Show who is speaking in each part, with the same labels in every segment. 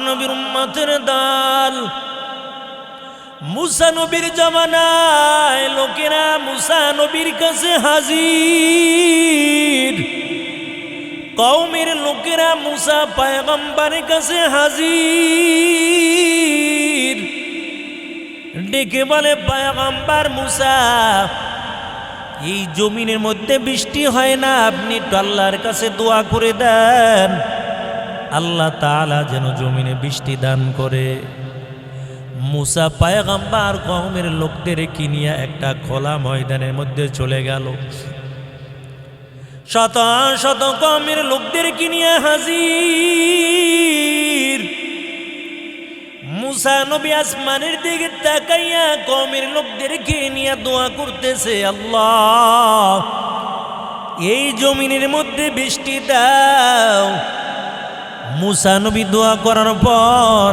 Speaker 1: নবীর উম্মতের দল। মুসা নবীর জামানায় লোকেরা মুসা নবীর কাছে হাজির, কওমের লোকেরা মুসা পয়গম্বরের কাছে হাজির। ডেকে বলে, পয়গম্বর মুসা, এই জমিনের মধ্যে বৃষ্টি হয় না, আপনি একটু আল্লাহর কাছে দোয়া করে দেন, আল্লাহ তাআলা যেন জমিনে বৃষ্টি দান করে। মুসা পয়গম্বর কওমের লোকদের কিনিয়া একটা খোলা ময়দানের মধ্যে চলে গেল। শত শত কওমের লোকদের কিনিয়া হাজির। মুসা নবী আসমানের দিকে তাকাইয়া কওমের লোকদেরকে নিয়ে দোয়া করতেছে, আল্লাহ এই জমিনের মধ্যে বৃষ্টি দাও। মুসা নবী দোয়া করার পর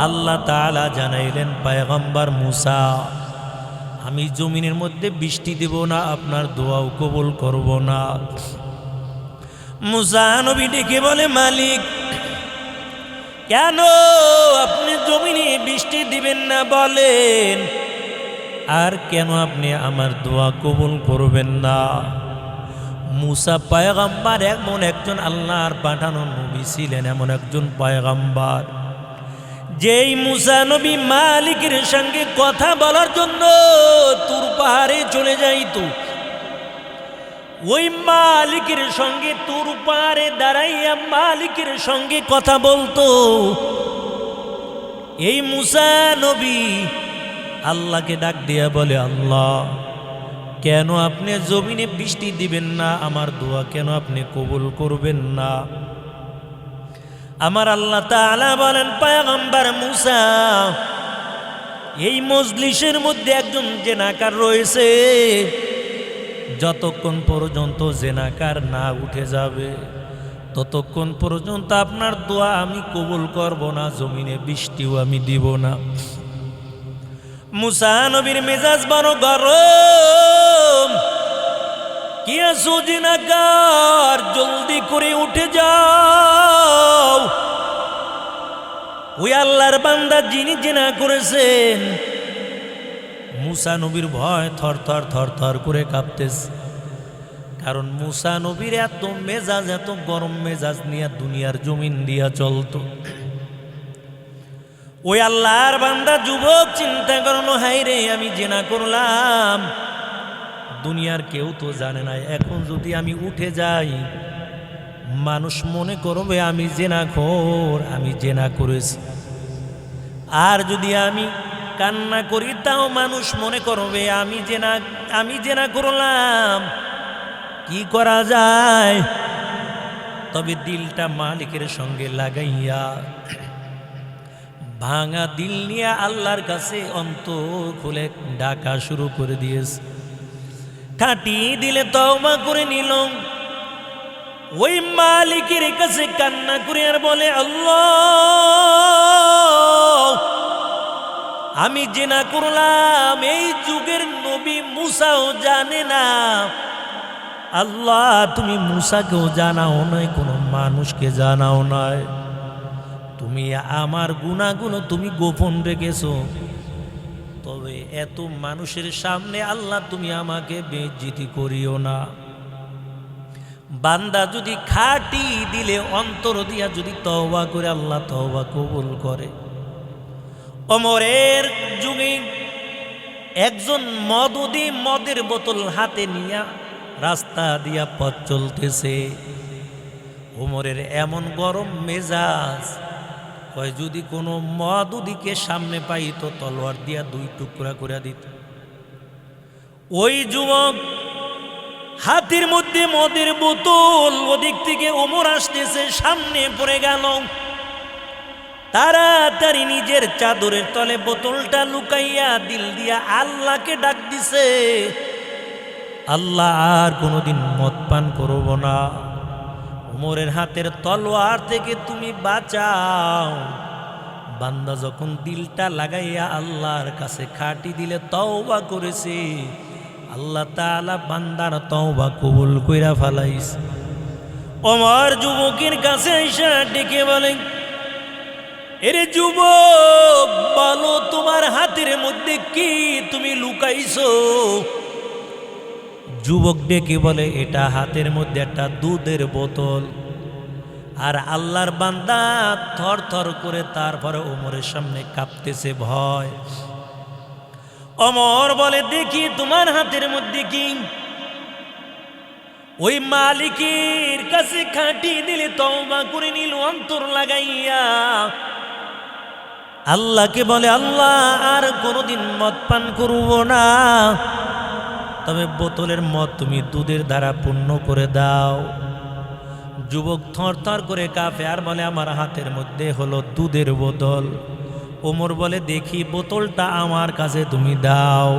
Speaker 1: আল্লাহ তাআলা জানাইলেন, পয়গম্বর মুসা, আমি জমিনের মধ্যে বৃষ্টি দেব না, আপনার দোয়াও কবুল করব না। মুসা নবী ডেকে বলে, মালিক, কেন আপনি জমিনে বৃষ্টি দিবেন না বলেন, আর কেন আপনি আমার দোয়া কবুল করবেন না? মুসা পয়গম্বর এমন একজন আল্লাহর পাঠানো নবী ছিলেন, এমন একজন পয়গম্বর যেই মুসা নবী মালিকের সঙ্গে কথা বলার জন্য তুর পাহাড়ে চলে যাইত। ওই মালিকের সঙ্গে তুর পাহাড়ে দাঁড়াইয়া মালিকের সঙ্গে কথা বলতো। এই মুসা নবী আল্লাহকে ডাক দিয়া বলে, আল্লাহ কেন আপনি জমিনে বৃষ্টি দিবেন না, আমার দোয়া কেন আপনি কবুল করবেন না? আমার আল্লাহ তাআলা বলেন, পয়গম্বর মুসা, এই মজলিসের মধ্যে একজন জেনাকার রয়েছে, যতক্ষণ পর্যন্ত জেনাকার না উঠে যাবে ততক্ষণ পর্যন্ত আপনার দোয়া আমি কবুল করব না, জমিনে বৃষ্টিও আমি দিব না। মুসা নবীর মেজাজ বড় গরম। কি আছো জেনাকার, জলদি করে উঠে যাও। ওই আল্লাহর বান্দা যিনি জেনা করেছেন, মুসা নবীর ভয় থর থর থর থর করে কাঁপতেছে। কারণ মুসা নবীর এত মেজাজ, এত গরম মেজাজ নিয়ে দুনিয়ার জমিন দিয়া চলত। ওই আল্লাহর বান্দা যুবক চিন্তা করলো, হায় রে, আমি জেনা করলাম, দুনিয়ার কেউ তো জানে না, এখন যদি আমি উঠে যাই মানুষ মনে করবে আমি জেনাখোর, আমি জেনা করেছি। আর যদি আমি কান্না করি তাও মানুষ মনে করবে আমি জেনা করলাম। কি করা যায়? তবে দিলটা মালিকের সঙ্গে লাগাইয়া ভাঙা দিল নিয়ে আল্লাহর কাছে অন্তর খুলে ডাকা শুরু করে দিয়েছে। খাটি দিলে তওবা করে নিল। ওই মালিকের কাছে কান্না করে আর বলে, আল্লাহ আমি জেনা করলাম, এই যুগের নবী মুসাও জানে না। আল্লাহ তুমি মুসাকেও জানাও নাই, কোনো মানুষকে জানাও নাই, তুমি আমার গুনাহগুলো তুমি গোপন রেখেছো। তবে এত মানুষের সামনে আল্লাহ তুমি আমাকে বেইজ্জতি করিও না। বান্দা যদি খাটি দিলে অন্তর দিয়া যদি তওবা করে, আল্লাহ তওবা কবুল করে। ওমরের যুগে একজন মদদি মদের বোতল হাতে নিয়ে রাস্তা দিয়া পথ চলতেছে। ওমরের এমন গরম মেজাজ, কয় যদি কোনো মদদিকে সামনে পাইতো তলোয়ার দিয়া দুই টুকরা করে দিত। ওই যুবক হাতের মধ্যে মদের বোতল, ওদিক থেকে ওমর আসতেছে, সামনে পড়ে গেল। তাড়াতাড়ি নিজের চাদরের তলে বোতলটা লুকাইয়া দিল দিয়া আল্লাহকে ডাক দিছে, আল্লাহ আর কোনোদিন মদ পান করব না, ওমরের হাতের তলোয়ার থেকে তুমি বাঁচাও। বান্দা যখন দিলটা লাগাইয়া আল্লাহর কাছে খাটি দিলে তওবা করেছে, আল্লাহ তাআলা বান্দার তওবা কবুল কইরা ফেলাইছে। ওমর যুবকের কাছে আইসা ডেকে বলে, এরে যুবক, বলো তোমার হাতের মধ্যে কি তুমি লুকাইছো? যুবক ডেকে বলে, এটা হাতের মধ্যে একটা দুধের বোতল। আর আল্লাহর বান্দা থর থর করে তারপরে ওমরের সামনে কাঁপতেছে ভয়। ওমর বলে, দেখি তোমার হাতের মধ্যে কি? ওই মালিকের কাছে খাঁটি দিলে তওবা করে নিল অন্তর লাগাইয়া। আল্লাহকে বলে, আল্লাহ আর কোনোদিন মদ পান করব না, তবে বোতলের মদ তুমি দুধের দ্বারা পূর্ণ করে দাও। যুবক থর থর করে কাঁপে আর বলে, আমার হাতের মধ্যে হলো দুধের বোতল। ওমর বলে, দেখি বোতলটা আমার কাছে তুমি দাও।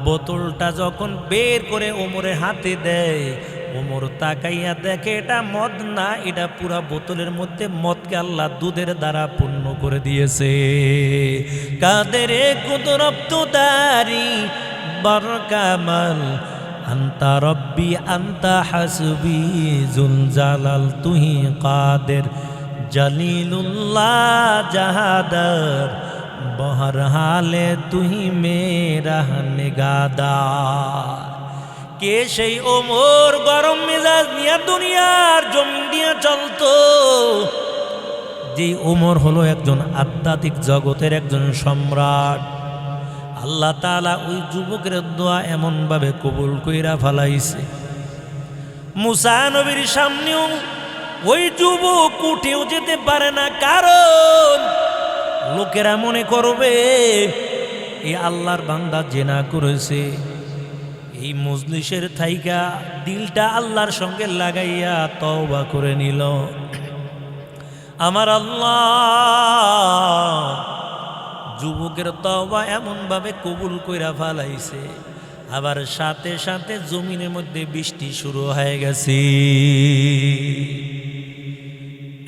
Speaker 1: বোতলটা যখন বের করে ওমরের হাতে দেয়, ওমর তাকাইয়া দেখে এটা মদ না, এটা পুরা বোতলের মধ্যে মদকে আল্লাহ দুধের দ্বারা পূর্ণ করে দিয়েছে। কাদের কুদরতদারি বরকামাল আন্তা রব্বি আন্তা হাসবি জুল জালাল তুহি কাদের জলিলুল্লাহ জাহাদার বহরহালে তুহি মেরা নিগাদার। কে সেই ওমর গরম মেজাজ নিয়ে দুনিয়ার জমিন দিয়ে চলতো? যে ওমর হলো একজন আধ্যাত্মিক জগতের একজন সম্রাট। আল্লাহ তাআলা ওই যুবকের দোয়া এমনভাবে কবুল কইরা ফেলাইছে, মুসা নবীর সামনেও ওই যুবক উঠেও যেতে পারে না, কারণ লোকেরা মনে করবে এই আল্লাহর বান্দা জিনা করেছে। এই মজলিসের থাইকা দিলটা আল্লাহর সঙ্গে লাগাইয়া তওবা করে নিল। আমার আল্লাহ যুবকের তওবা এমনভাবে কবুল কইরা ফেলাইছে, আবার সাথে সাথে জমিনের মধ্যে বৃষ্টি শুরু হয়ে গেছে।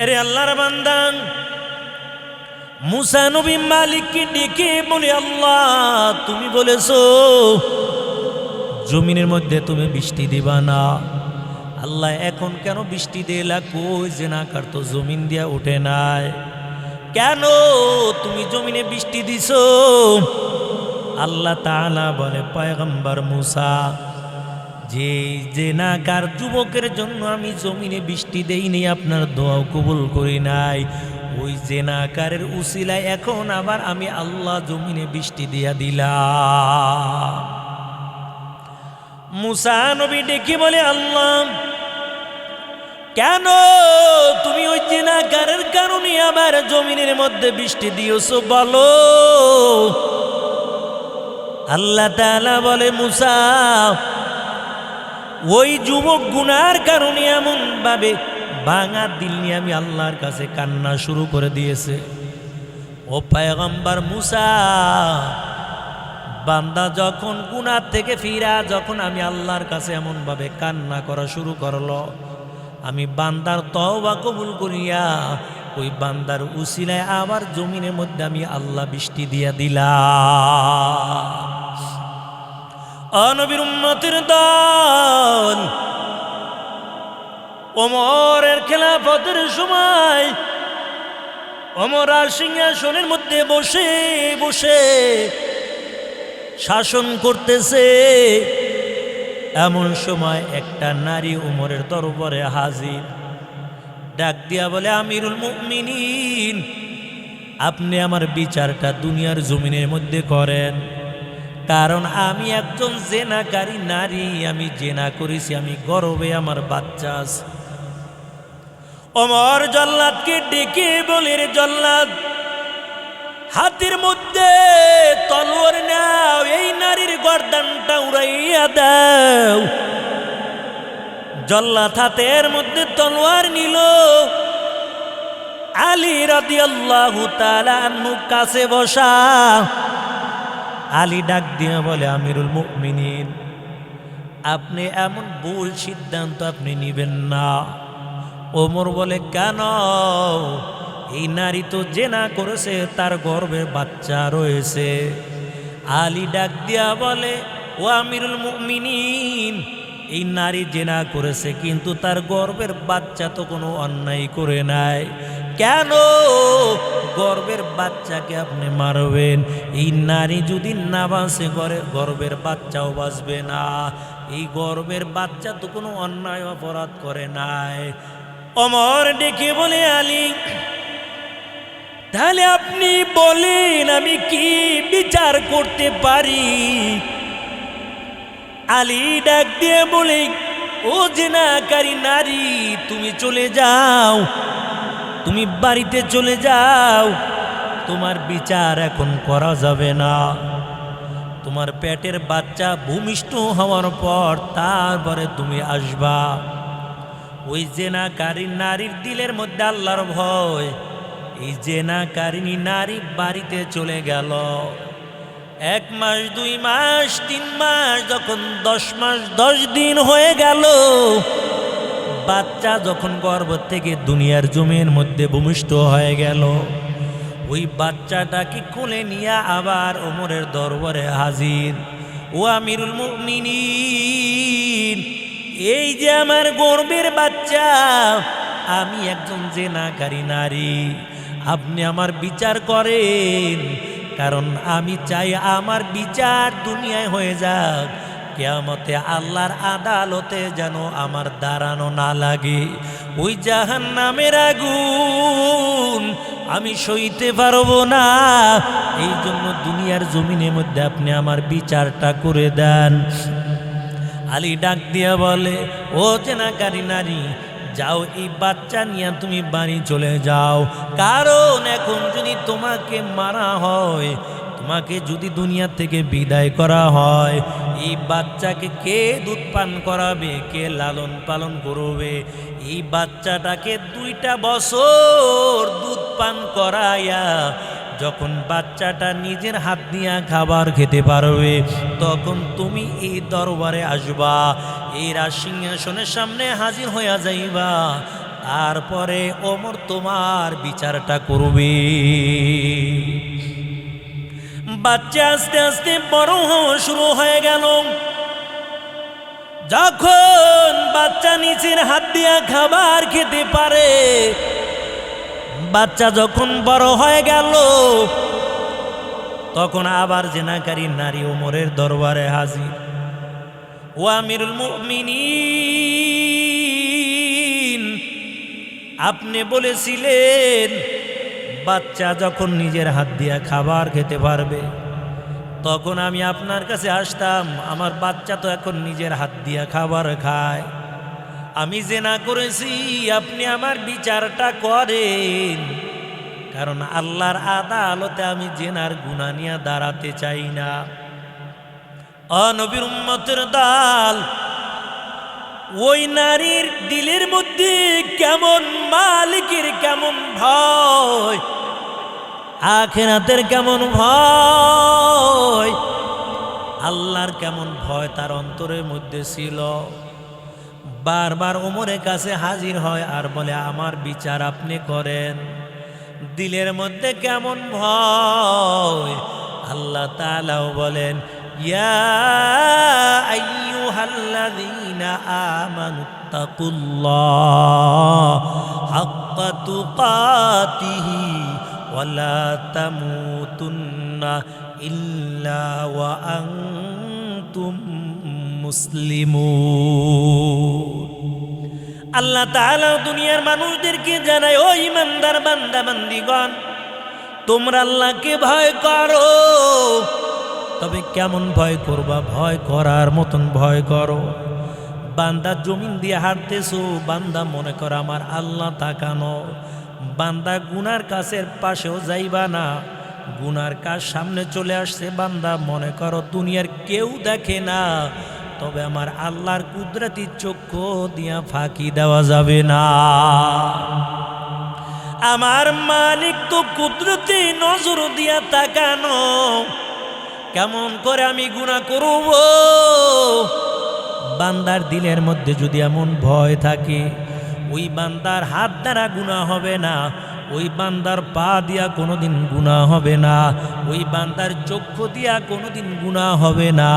Speaker 1: আরে আল্লাহর বান্দা মুসা নবী মালিককে ডেকে বলে, আল্লাহ তুমি বলেছো জমিনের মধ্যে তুমি বৃষ্টি দিবা না, আল্লাহ এখন কেন বৃষ্টি দিলা? কই জিনাকার তো জমিন দিয়া উঠে নাই, কেন তুমি জমিনে বৃষ্টি দিছো? আল্লাহ তাআলা বলে, পয়গম্বর মুসা, যে জিনাকার যুবকের জন্য আমি জমিনে বৃষ্টি দেইনি, আপনার দোয়াও কবুল করি নাই, ওই জিনাকারের উসিলায় এখন আবার আমি আল্লাহ জমিনে বৃষ্টি দিয়া দিলাম। মুসা নবী ডেকে বলে, আল্লাহ কেন তুমি ওই জিনাকারের কারণে আবার জমিনের মধ্যে বৃষ্টি দিয়েছো বলো? আল্লাহ তাআলা বলে, মুসা ওই যুবক গুনার কারণে এমন ভাবে ভাঙা দিল নিয়ে আমি আল্লাহর কাছে কান্না শুরু করে দিয়েছে। ও পয়গম্বর মুসা, বান্দা যখন গুনাহ থেকে ফিরা, যখন আমি আল্লাহর কাছে এমন ভাবে কান্না করা শুরু করলো, আমি বান্দার তওবা কবুল করিয়া ওই বান্দার উসিলায় আবার জমিনের মধ্যে আমি আল্লাহ বৃষ্টি দিয়া দিলাম। নবীর উম্মতের দল, ওমরের খেলাফতের সময় ওমর আর সিংহাসনের মধ্যে বসে বসে শাসন করতেছে। এমন সময় একটা নারী ওমরের দরবারে হাজির, ডাক দিয়া বলে, আমিরুল মুমিনিন, আপনি আমার বিচারটা দুনিয়ার জমিনের মধ্যে করেন, কারণ আমি একজন জেনাকারী নারী, আমি জেনা করেছি, আমি গর্বে আমার বাচ্চা আছে। ওমর জল্লাদকে ডেকে বলে, রে জল্লাদ, হাতের মধ্যে তলোয়ার নাও, এই নারীর গর্দানটা উড়াইয়া দাও। জল্লাদ হাতের মধ্যে তলোয়ার নিল। আলী রাদিয়াল্লাহু তাআলা আনহু কাছে বসা। আলী ডাক দিয়ে বলে, আমিরুল মুমিনিন, আপনি এমন ভুল সিদ্ধান্ত আপনি নিবেন না। ওমর বলে, কেন? এই নারী তো জেনা করেছে, তার গর্ভে বাচ্চা রয়েছে। আলী ডাক দিয়া বলে, ও আমিরুল মুমিনিন, এই নারী জেনা করেছে, কিন্তু তার গর্ভের বাচ্চা তো কোনো অন্যায় করে নাই, কেন গর্ভ গর্ভের বাচ্চাকে আপনি মারবেন। এই নারী যদি না বাঁচে গর্ভের বাচ্চাও বাঁচবে না। এই গর্ভের বাচ্চা তো কোনো অন্যায় অপরাধ করে নাই। ওমর ডেকে বলে, আলী, তাহলে আপনি বলেন আমি কি বিচার করতে পারি? আলী ডাক দিয়ে বলে, ও জিনাকারী নারী, তুমি চলে যাও, তুমি বাড়িতে চলে যাও। তোমার বিচার এখন করা যাবে না। তোমার পেটের বাচ্চা ভূমিষ্ঠ হওয়ার পর তারপরে তুমি আসবা। ওই জিনাকারী নারীর দিলের মধ্যে আল্লাহর ভয়। এই জিনাকারিনী নারী বাড়িতে চলে গেল। 1 মাস, 2 মাস, 3 মাস, যখন 10 মাস 10 দিন হয়ে গেল, বাচ্চা যখন গর্ভ থেকে দুনিয়ার জমির মধ্যে ভূমিষ্ঠ হয়ে গেল, ওই বাচ্চাটাকে কোলে নিয়ে আবার ওমরের দরবারে হাজির। ও আমিরুল মুমিনিন, এই যে আমার গর্ভের বাচ্চা, আমি একজন জিনাকারী নারী, আপনি আমার বিচার করেন। কারণ আমি চাই আমার বিচার দুনিয়ায় হয়ে যাক, কিয়ামতে আল্লাহর আদালতে যেন আমার দাঁড়ানো না লাগে। ওই জাহান্নামের আগুন আমি সইতে পারবো না। এই জন্য দুনিয়ার জমিনের মধ্যে আপনি আমার বিচারটা করে দেন। আলী ডাক দিয়া বলে, ও জিনাকারী নারী, যাও, এই বাচ্চা নিয়ে তুমি বাড়ি চলে যাও। কারণ এখন যদি তোমাকে মারা হয়, তোমাকে যদি দুনিয়া থেকে বিদায় করা হয়, এই বাচ্চাকে কে দুধ পান করাবে, কে লালন পালন করবে? এই বাচ্চাটাকে 2টা বছর দুধ পান করাইয়া যখন বাচ্চাটা নিজের হাত দিয়া খাবার খেতে পারবে, তখন তুমি এই দরবারে আসবা, এই রাজসিংহাসনের সামনে হাজির হইয়া যাইবা। তারপরে ওমর তোমার বিচারটা করবে। বাচ্চা আস্তে আস্তে বড় হওয়া শুরু হয়ে গেল। যখন বাচ্চা নিজের হাত দিয়া খাবার খেতে পারে, বাচ্চা যখন বড় হয়ে গেল, তখন আবার জিনাকারী নারী ওমরের দরবারে হাজির। ও আমিরুল মুমিনিন, আপনি বলেছিলেন বাচ্চা যখন নিজের হাত দিয়া খাবার খেতে পারবে, তখন আমি আপনার কাছে আসতাম। আমার বাচ্চা তো এখন নিজের হাত দিয়া খাবার খায়। আমি জিনা করেছি, আপনি আমার বিচারটা করেন। কারণ আল্লাহর আদালতে আমি জিনার গুনাহ নিয়ে দাঁড়াতে চাই না। ও নবীর উম্মতের দল, ওই নারীর দিলের মধ্যে কেমন মালিকের কেমন ভয়, আখিরাতের কেমন ভয়, আল্লাহর কেমন ভয় তার অন্তরের মধ্যে ছিল। বারবার ওমরের কাছে হাজির হয় আর বলে, আমার বিচার আপনি করেন। দিলের মধ্যে কেমন ভয়। আল্লাহ তাআলাও বলেন, ইয়া আইয়ুহাল্লাযীনা আমানুত্তাকুল্লাহ হাক্কা তুকাতিহি ওয়া লা তামুতুন্না ইল্লা ওয়া আনতুম মুসলিমুন। আল্লাহ তাআলা দুনিয়ার মানুষদেরকে জানায়, ও ঈমানদার বান্দা বান্দিগণ, তোমরা আল্লাহকে ভয় করো। তবে কেমন ভয় করবা? ভয় করার মতন ভয় করো। বান্দা জমিন দিয়ে হাঁটতেছো, বান্দা মনে করো আমার আল্লাহ তাকানো। বান্দা গুনার কাছের পাশেও যাইবা না। গুনার কাজ সামনে চলে আসছে, বান্দা মনে করো দুনিয়ার কেউ দেখে না, তবে আমার আল্লাহর কুদরতি চক্ষু দিয়া ফাঁকি দেওয়া যাবে না। আমার মালিক তো কুদরতি নজর দিয়া তাকানো। কেমন করে আমি গুনাহ করব? বান্দার দিলের মধ্যে যদি এমন ভয় থাকে, ওই বান্দার হাত দ্বারা গুনাহ হবে না, ওই বান্দার পা দিয়া কোনোদিন গুনাহ হবে না, ওই বান্দার চক্ষু দিয়া কোনোদিন গুনাহ হবে না,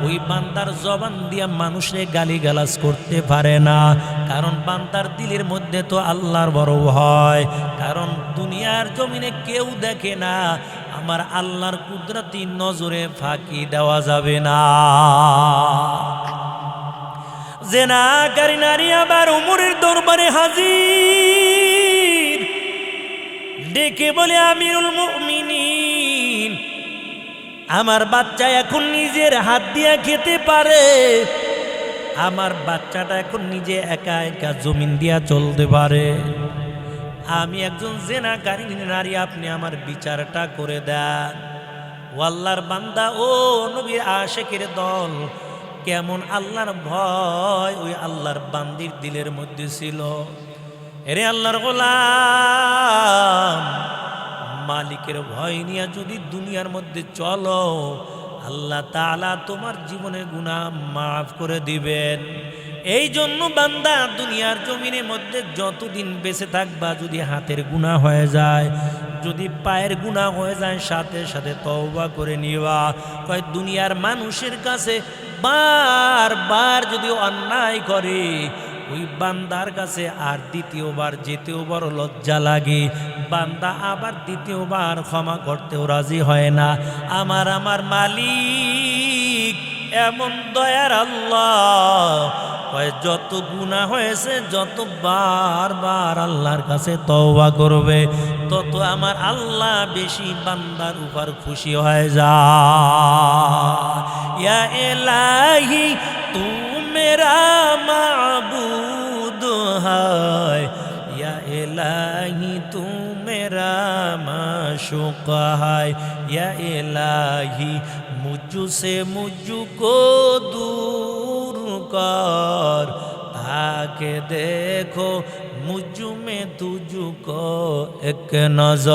Speaker 1: ওই বান্দার জবান দিয়া মানুষে গালিগালাজ করতে পারে না। কারণ বান্দার দিলের মধ্যে তো আল্লাহর বড় ভয়। কারণ দুনিয়ার জমিনে কেউ দেখে না, আমার আল্লাহর কুদরতি নজরে ফাঁকি দেওয়া যাবে না। জেনাকারী নারী আবার ওমরের দরবারে হাজির, ডেকে বলে, আমিরুল মুমিনিন, আমার বাচ্চা এখন নিজের হাত দিয়া খেতে পারে, আমার বাচ্চাটা এখন নিজে একা একা জমিন দিয়া চলতে পারে, আমি একজন জেনাকারী নারী, আপনি আমার বিচারটা করে দেন। ও আল্লাহর বান্দা, ও নবীর আশিকের দল, কেমন আল্লাহর ভয় ওই আল্লাহর বান্দির দিলের মধ্যে ছিল। এরে আল্লাহর গোলাম, মালিকের ভয় নিয়ে যদি দুনিয়ার মধ্যে চলো, আল্লাহ তাআলা তোমার জীবনের গুনাহ মাফ করে দিবেন। এই জন্য বান্দা, দুনিয়ার জমিনের মধ্যে যতদিন বেঁচে থাকবা, যদি হাতের গুনাহ হয়ে যায়, যদি পায়ের গুনাহ হয়ে যায়, সাথে সাথে তওবা করে নিবা। কয় দুনিয়ার মানুষের কাছে বারবার যদি অন্যায় করে, ওই বান্দার কাছে আর দ্বিতীয়বার যেতেও বড় লজ্জা লাগে, বান্দা আবার দ্বিতীয়বার ক্ষমা করতেও রাজি হয় না। আমার মালিক এমন দয়ার আল্লাহ, যত গুনাহ হয়েছে, যত বারবার আল্লাহর কাছে তওবা করবে, তত আমার আল্লাহ বেশি বান্দার উপর খুশি হয়ে যায়। ইয়া ইলাহি তু মেরা মাবুদ হায়, ইয়া ইলাহি তু মেরা মাশুক হায়, ইয়া ইলাহি মুঝসে মুঝকো दूर कर, ताके देखो मुझ में तुझको एक नजर।